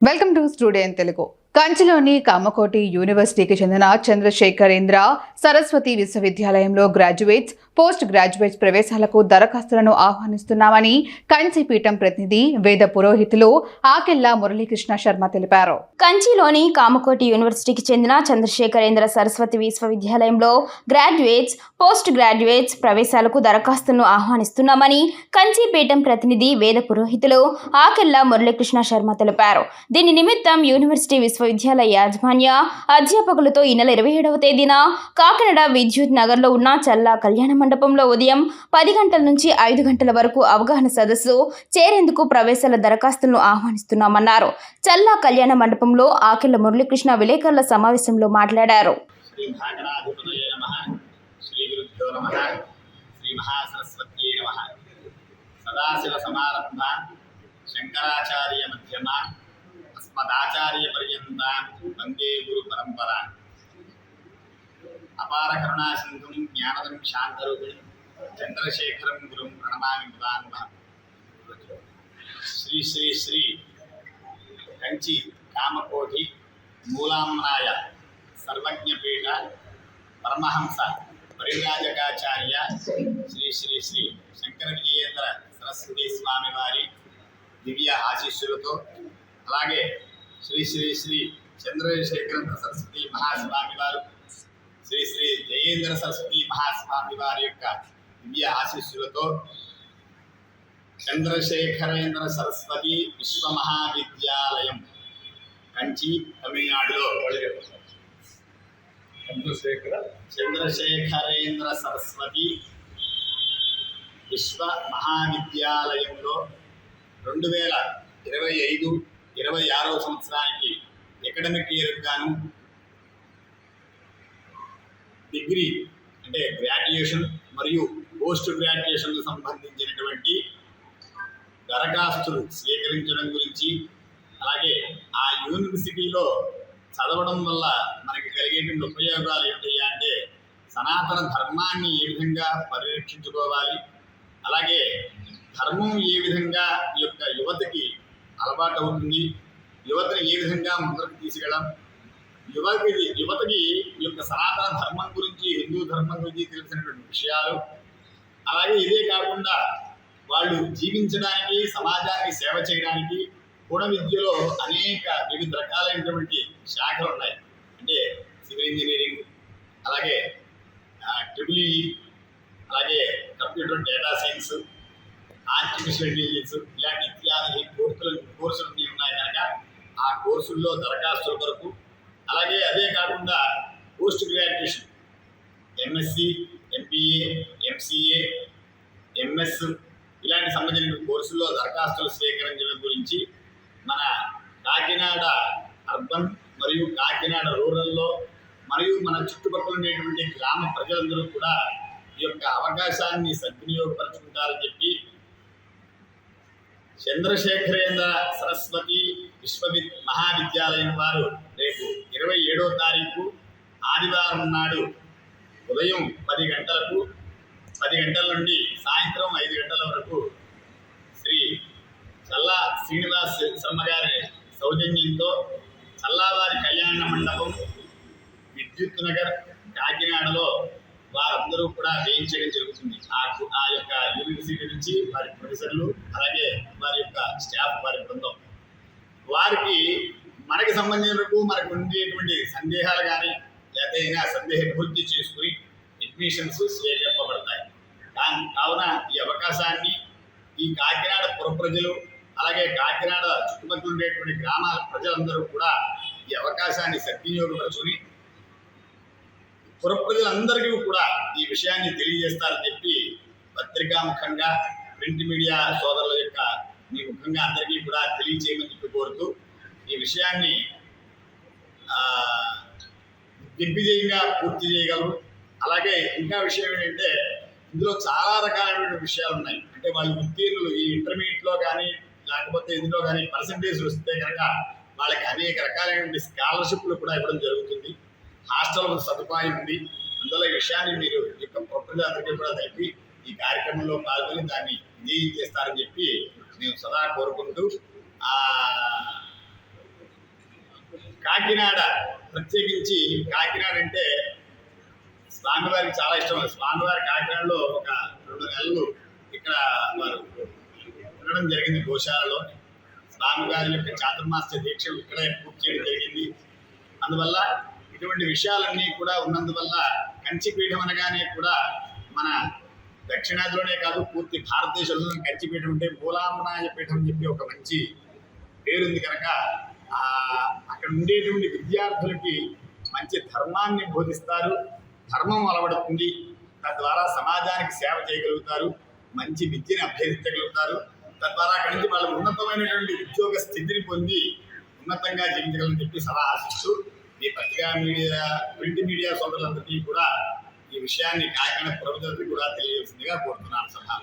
Welcome to studio in Telugu. కంచిలోని కామకోటి యూనివర్సిటీకి చెందిన చంద్రశేఖరేంద్ర సరస్వతి విశ్వవిద్యాలయంలో గ్రాడ్యుయేట్స్, పోస్ట్ గ్రాడ్యుయేట్స్ ప్రవేశాలకు దరఖాస్తులను ఆహ్వానిస్తున్నామని కంచి పీఠం ప్రతినిధి వేద పురోహితులు ఆకెళ్ల మురళీకృష్ణ శర్మ తెలిపారు. కంచిలోని కామకోటి యూనివర్సిటీకి చెందిన చంద్రశేఖరేంద్ర సరస్వతి విశ్వవిద్యాలయంలో గ్రాడ్యుయేట్స్, పోస్ట్ గ్రాడ్యుయేట్స్ ప్రవేశాలకు దరఖాస్తులను ఆహ్వానిస్తున్నామని కంచి పీఠం ప్రతినిధి వేద పురోహితులు ఆకెళ్ల మురళీకృష్ణ శర్మ తెలిపారు. దీని నిమిత్తం యూనివర్సిటీ విశ్వవిద్యాలయ యాజమాన్య అధ్యాపకులతో ఈ నెల 27వ తేదీన కాకినాడ విద్యుత్ నగర్లో ఉన్న చల్లా కళ్యాణ మండపంలో ఉదయం 10 గంటల నుంచి 5 గంటల వరకు అవగాహన సదస్సు చేరేందుకు ప్రవేశాల దరఖాస్తులను ఆహ్వానిస్తున్నామన్నారు. చల్లా కళ్యాణ మండపంలో ఆకెళ్ల మురళీకృష్ణ విలేకరుల సమావేశంలో మాట్లాడారు. శంకరాచార్య మధ్యమ అస్మదాచార్య పర్యంత వందే గురు పరంపర. అపార కరుణా సింధుం జ్ఞానదం శాంతరూపిణి చంద్రశేఖరం గురుం ప్రణమామి ముదాన్వ. శ్రీ శ్రీ శ్రీ కంచి కామకోటి మూలాంనాయ సర్వజ్ఞపీఠ పరమహంస పరివ్రాజకాచార్య శ్రీ శ్రీ శ్రీ శంకర విజయేంద్ర సరస్వతి స్వామి వారి దివ్య ఆశీస్సులతో, అలాగే శ్రీ శ్రీ శ్రీ చంద్రశేఖరేంద్ర సరస్వతి మహాస్వామి వారు, శ్రీ శ్రీ జయేంద్ర సరస్వతి మహాస్వామి వారి యొక్క దివ్య ఆశీస్సులతో చంద్రశేఖరేంద్ర సరస్వతి విశ్వమహావిద్యాలయం కంచి తమిళనాడులో చంద్రశేఖరేంద్ర సరస్వతి విశ్వ మహావిద్యాలయంలో 2025-26వ సంవత్సరానికి అకాడమిక్ ఇయర్కి గాను డిగ్రీ అంటే గ్రాడ్యుయేషన్ మరియు పోస్ట్ గ్రాడ్యుయేషన్కు సంబంధించినటువంటి దరఖాస్తులు స్వీకరించడం గురించి, అలాగే ఆ యూనివర్సిటీలో చదవడం వల్ల మనకి కలిగేటువంటి ఉపయోగాలు ఏంటయ్యా అంటే సనాతన ధర్మాన్ని ఏ విధంగా పరిరక్షించుకోవాలి, అలాగే ధర్మం ఏ విధంగా ఈ యొక్క యువతకి అలవాటు అవుతుంది, యువతని ఏ విధంగా ముందరకు తీసుకెళ్ళడం, యువతకి ఈ యొక్క సనాతన ధర్మం గురించి, హిందూ ధర్మం గురించి తెలిసినటువంటి విషయాలు, అలాగే ఇదే కాకుండా వాళ్ళు జీవించడానికి, సమాజానికి సేవ చేయడానికి కూడా విద్యలో అనేక వివిధ రకాలైనటువంటి శాఖలు ఉన్నాయి. అంటే సివిల్ ఇంజనీరింగ్, అలాగే ట్రిపుల్ అలాగే computer data science, artificial intelligence, ఇలాంటి ఇత్యాది కోర్సులు ఉన్నాయి కనుక ఆ కోర్సుల్లో దరఖాస్తుల కొరకు, అలాగే అదే కాకుండా post graduation MSc, MBA, MCA, MS ఇలాంటి సంబంధించిన కోర్సుల్లో దరఖాస్తులు స్వీకరించడం గురించి మన కాకినాడ అర్బన్ మరియు కాకినాడ రూరల్లో మరియు మన చుట్టుపక్కల ఉండేటువంటి గ్రామ ప్రజలందరూ కూడా ఈ యొక్క అవకాశాన్ని సద్వినియోగపరచుకుంటారని చెప్పి చంద్రశేఖరేంద్ర సరస్వతి మహావిద్యాలయం వారు రేపు 27వ తారీఖు ఆదివారం నాడు ఉదయం 10 గంటల నుండి సాయంత్రం 5 గంటల వరకు శ్రీ చల్లా శ్రీనివాస్ శర్మ గారి సౌజన్యంతో చల్లావారి కళ్యాణ మండపం విద్యుత్ నగర్ కాకినాడలో వారందరూ కూడా వేయించడం జరుగుతుంది. ఆ యొక్క యూనివర్సిటీ నుంచి వారి ప్రొఫెసర్లు, అలాగే వారి యొక్క స్టాఫ్, వారి బృందం వారికి మనకి సంబంధించిన వరకు మనకు ఉండేటువంటి సందేహాలు కానీ లేకపోతే అయినా సందేహ నివృత్తి చేసుకుని అడ్మిషన్స్ స్వీకరింపబడతాయి. కావున ఈ అవకాశాన్ని ఈ కాకినాడ పుర ప్రజలు, అలాగే కాకినాడ చుట్టుపక్కల ఉండేటువంటి గ్రామాల ప్రజలందరూ కూడా ఈ అవకాశాన్ని సద్వినియోగపరచుకుని పుర ప్రజలందరికీ కూడా ఈ విషయాన్ని తెలియజేస్తారని చెప్పి పత్రికాముఖంగా, ప్రింట్ మీడియా సోదరుల యొక్క మీ ముఖంగా అందరికీ కూడా తెలియజేయమని చెప్పి కోరుతూ ఈ విషయాన్ని దిగ్విజయంగా పూర్తి చేయగలరు. అలాగే ఇంకా విషయం ఏంటంటే ఇందులో చాలా రకాలైనటువంటి విషయాలు ఉన్నాయి. అంటే వాళ్ళు ఉత్తీర్ణులు ఈ ఇంటర్మీడియట్లో కానీ లేకపోతే ఇందులో కానీ పర్సంటేజ్ వస్తే కనుక వాళ్ళకి అనేక రకాలైనటువంటి స్కాలర్షిప్లు కూడా ఇవ్వడం జరుగుతుంది. హాస్టల్ సదుపాయం ఉంది. అందులో ఈ విషయాన్ని మీరు యొక్క ప్రజలందరికీ కూడా తెలిపి ఈ కార్యక్రమంలో పాల్గొని దాన్ని విజయం చేస్తారని చెప్పి నేను సదా కోరుకుంటూ కాకినాడ, ప్రత్యేకించి కాకినాడ అంటే స్వామివారికి చాలా ఇష్టం. స్వామివారి కాకినాడలో ఒక 2 నెలలు ఇక్కడ వారు ఉండడం జరిగింది. గోశాలలో స్వామివారి యొక్క చాతుర్మాస్య దీక్షలు ఇక్కడే పూర్తి చేయడం జరిగింది. అందువల్ల ఇటువంటి విషయాలన్నీ కూడా ఉన్నందువల్ల కంచిపీఠం అనగానే కూడా మన దక్షిణాదిలోనే కాదు పూర్తి భారతదేశంలో కంచిపీఠం అంటే మూలాంబనాయ పీఠం అని చెప్పి ఒక మంచి పేరుంది కనుక అక్కడ ఉండేటువంటి విద్యార్థులకి మంచి ధర్మాన్ని బోధిస్తారు, ధర్మం అలవడుతుంది, తద్వారా సమాజానికి సేవ చేయగలుగుతారు, మంచి విద్యను అభ్యసించగలుగుతారు, తద్వారా అక్కడి నుంచి వాళ్ళు ఉన్నతమైనటువంటి ఉద్యోగ స్థితిని పొంది ఉన్నతంగా జీవించగలని చెప్పి సలహా ఆశిస్తూ ఈ పత్రికా మీడియా, ప్రింట్ మీడియా సోదరులందరికీ కూడా ఈ విషయాన్ని కాకినాడ ప్రభుత్వానికి కూడా తెలియజేసిందిగా కోరుతున్నాను సలహా.